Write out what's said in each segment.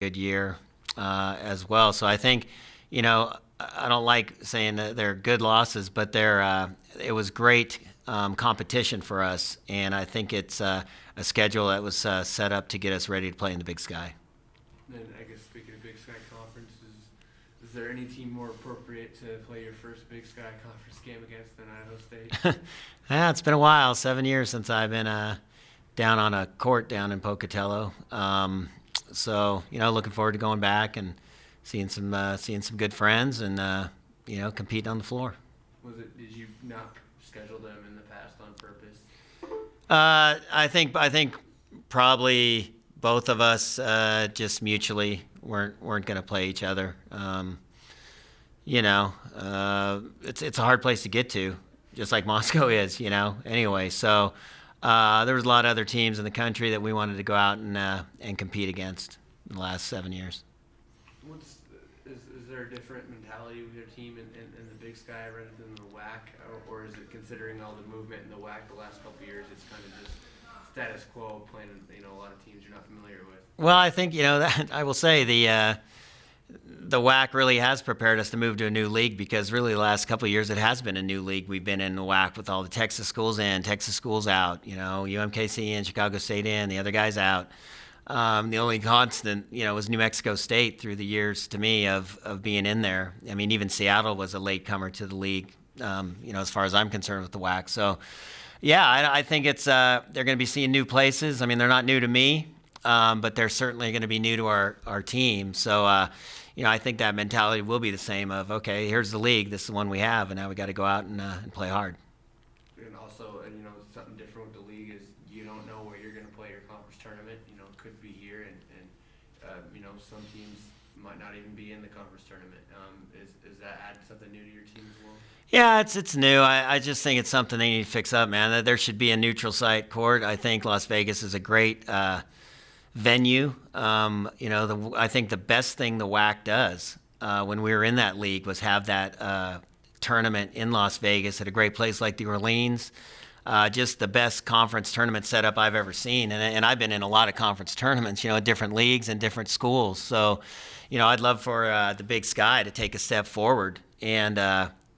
good year as well. So I think, I don't like saying that they're good losses, but it was great competition for us, and I think it's a schedule that was set up to get us ready to play in the Big Sky. Then I guess speaking of Big Sky Conference, is there any team more appropriate to play your first Big Sky Conference game against than Idaho State? Yeah, it's been a while, 7 years since I've been down on a court down in Pocatello. So looking forward to going back and seeing some good friends and competing on the floor. Did you not schedule them in the past on purpose? I think probably both of us just mutually weren't going to play each other. It's a hard place to get to, just like Moscow is. Anyway, so there was a lot of other teams in the country that we wanted to go out and compete against in the last 7 years. Is there a different mentality with your team in the Big Sky rather than the WAC, or is it considering all the movement in the WAC the last couple of years, it's kind of just status quo playing a lot of teams you're not familiar with? Well, I think that I will say the WAC really has prepared us to move to a new league, because really the last couple of years it has been a new league. We've been in the WAC with all the Texas schools in, Texas schools out, UMKC in, Chicago State in, the other guys out. The only constant, was New Mexico State through the years to me of being in there. I mean, even Seattle was a latecomer to the league, as far as I'm concerned with the WAC. So, yeah, I think they're going to be seeing new places. I mean, they're not new to me, but they're certainly going to be new to our team. So, I think that mentality will be the same of, okay, here's the league, this is the one we have, and now we got to go out and play hard. And also, something different with the league is you don't know where you're going to play your conference tournament. It could be here, and some teams might not even be in the conference tournament. Is that add something new to your team as well? Yeah, it's new. I just think it's something they need to fix up, man. That there should be a neutral site court. I think Las Vegas is a great venue. I think the best thing the WAC does when we were in that league was have that tournament in Las Vegas at a great place like the Orleans. Just the best conference tournament setup I've ever seen. And I've been in a lot of conference tournaments, different leagues and different schools. So, I'd love for the Big Sky to take a step forward. And,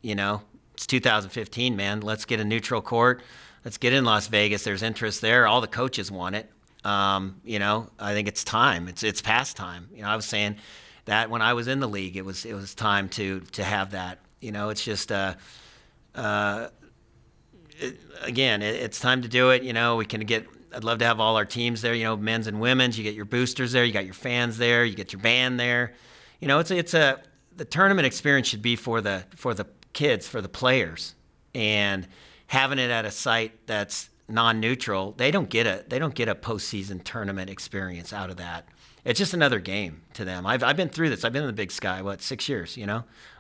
it's 2015, man. Let's get a neutral court. Let's get in Las Vegas. There's interest there. All the coaches want it. I think it's time. It's past time. I was saying that when I was in the league, it was time to have that. It's just it's time to do it. We can I'd love to have all our teams there, men's and women's. You get your boosters there, you got your fans there, you get your band there. The tournament experience should be for the kids, for the players, and having it at a site that's non-neutral, they don't get a postseason tournament experience out of that. It's just another game to them. I've been through this. I've been in the Big Sky 6 years.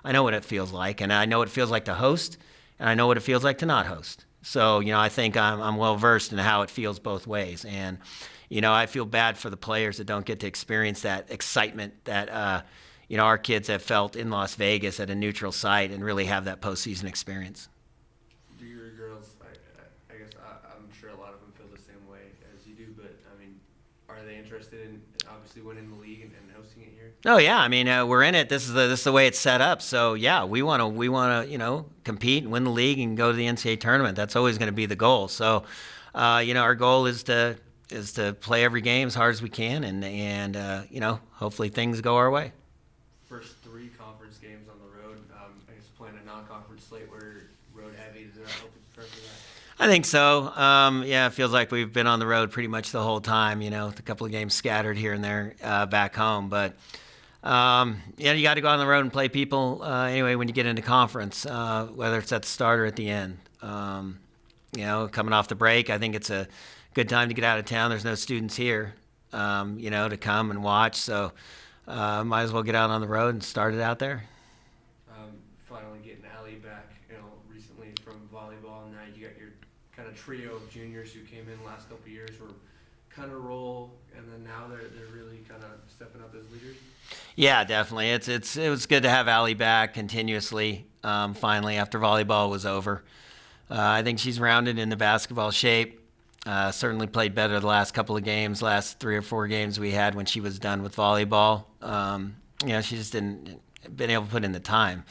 I know what it feels like, and I know what it feels like to host, and I know what it feels like to not host. So I think I'm well versed in how it feels both ways, and I feel bad for the players that don't get to experience that excitement that our kids have felt in Las Vegas at a neutral site and really have that postseason experience. Do your girls? I guess I'm sure a lot of them feel the same way as you do, but are they interested in obviously winning the league and hosting it here? Oh yeah, I mean we're in it. This is the way it's set up. So yeah, we want to compete and win the league and go to the NCAA tournament. That's always going to be the goal. So our goal is to play every game as hard as we can, and hopefully things go our way. First 3 conference games on the road. I guess playing a non-conference slate where road heavy, does that help you prepare for that? I think so. It feels like we've been on the road pretty much the whole time, with a couple of games scattered here and there back home. But, you got to go on the road and play people anyway when you get into conference, whether it's at the start or at the end. Coming off the break, I think it's a good time to get out of town. There's no students here, to come and watch. So might as well get out on the road and start it out there. Finally getting Allie back, recently from volleyball, and now you got your kind of trio of juniors who came in the last couple of years were kind of role, and then now they're really kind of stepping up as leaders. Yeah, definitely. It was good to have Allie back continuously. Finally, after volleyball was over, I think she's rounded into basketball shape. Certainly played better the last couple of games, last 3 or 4 games we had when she was done with volleyball. She just didn't been able to put in the time,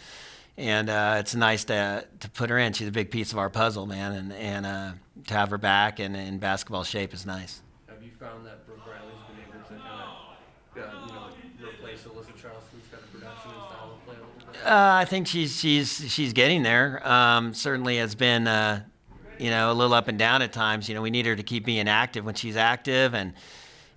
and it's nice to put her in. She's a big piece of our puzzle, man, and to have her back and in basketball shape is nice. Have you found that Brooke Riley's been able to kind of replace Alyssa Charleston's kind of production and style of play a little bit? I think she's getting there. Certainly has been a little up and down at times. We need her to keep being active when she's active and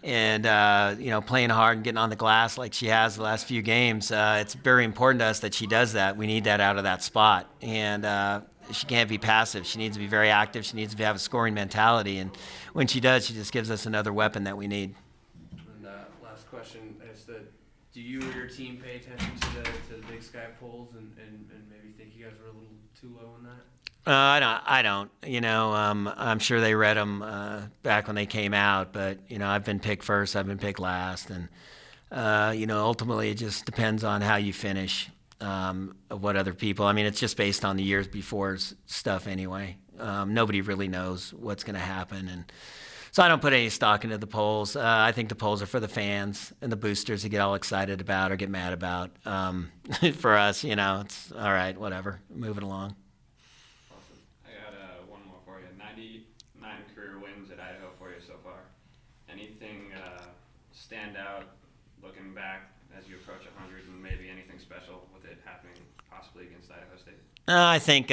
playing hard and getting on the glass like she has the last few games. It's very important to us that she does that. We need that out of that spot, and she can't be passive. She needs to be very active. She needs to have a scoring mentality, and when she does, she just gives us another weapon that we need. And last question is do you or your team pay attention to the Big Sky polls and maybe think you guys were a little too low in that? I don't. I'm sure they read them back when they came out, but I've been picked first, I've been picked last, and ultimately it just depends on how you finish. Of what other people. I mean, it's just based on the years before's stuff anyway. Nobody really knows what's going to happen, and so I don't put any stock into the polls. I think the polls are for the fans and the boosters to get all excited about or get mad about. For us, it's all right, whatever. Moving along. I got one more for you. 99 career wins at Idaho for you so far. Anything stand out looking back as you approach 100, and maybe anything special with it happening possibly against Idaho State? I think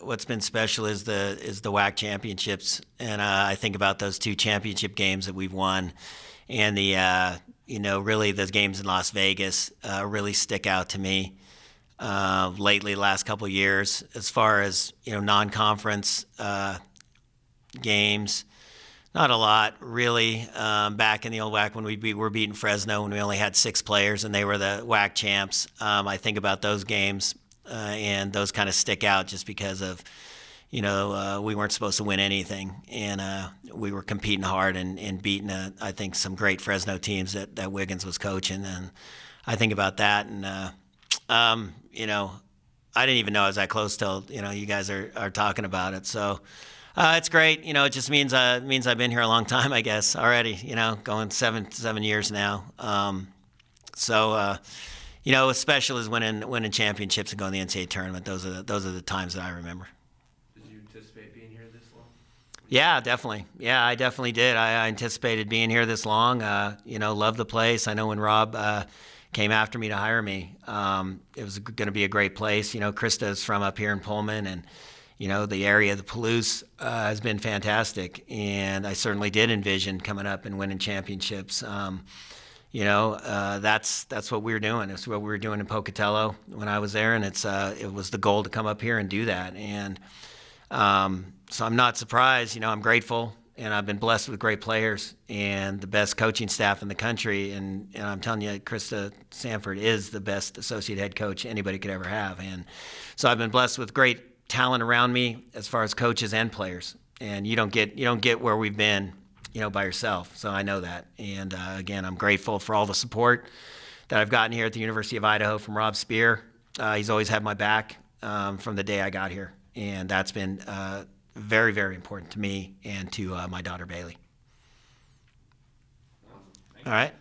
what's been special is the WAC championships, and I think about those 2 championship games that we've won, and the really those games in Las Vegas really stick out to me. Lately, the last couple of years, as far as non-conference games, not a lot really. Back in the old WAC when we were beating Fresno when we only had 6 players and they were the WAC champs. I think about those games and those kind of stick out just because of we weren't supposed to win anything, and we were competing hard and beating I think some great Fresno teams that Wiggins was coaching, and I think about that and. I didn't even know I was that close till you guys are talking about it. So it's great. It just means I've been here a long time, I guess, already. Going seven years now. What's special is winning championships and going to the NCAA tournament. Those are the times that I remember. Did you anticipate being here this long? Yeah, definitely. Yeah, I definitely did. I anticipated being here this long. Love the place. I know when Rob came after me to hire me, it was going to be a great place. Krista's from up here in Pullman, and the area, the Palouse, has been fantastic, and I certainly did envision coming up and winning championships. That's what we were doing. It's what we were doing in Pocatello when I was there, and it was the goal to come up here and do that. And so I'm not surprised. I'm grateful, and I've been blessed with great players and the best coaching staff in the country. And I'm telling you, Krista Sanford is the best associate head coach anybody could ever have. And so I've been blessed with great talent around me as far as coaches and players. And you don't get where we've been, by yourself. So I know that. And again, I'm grateful for all the support that I've gotten here at the University of Idaho from Rob Spear. He's always had my back from the day I got here. And that's been very, very important to me and to my daughter, Bailey. Awesome. All right.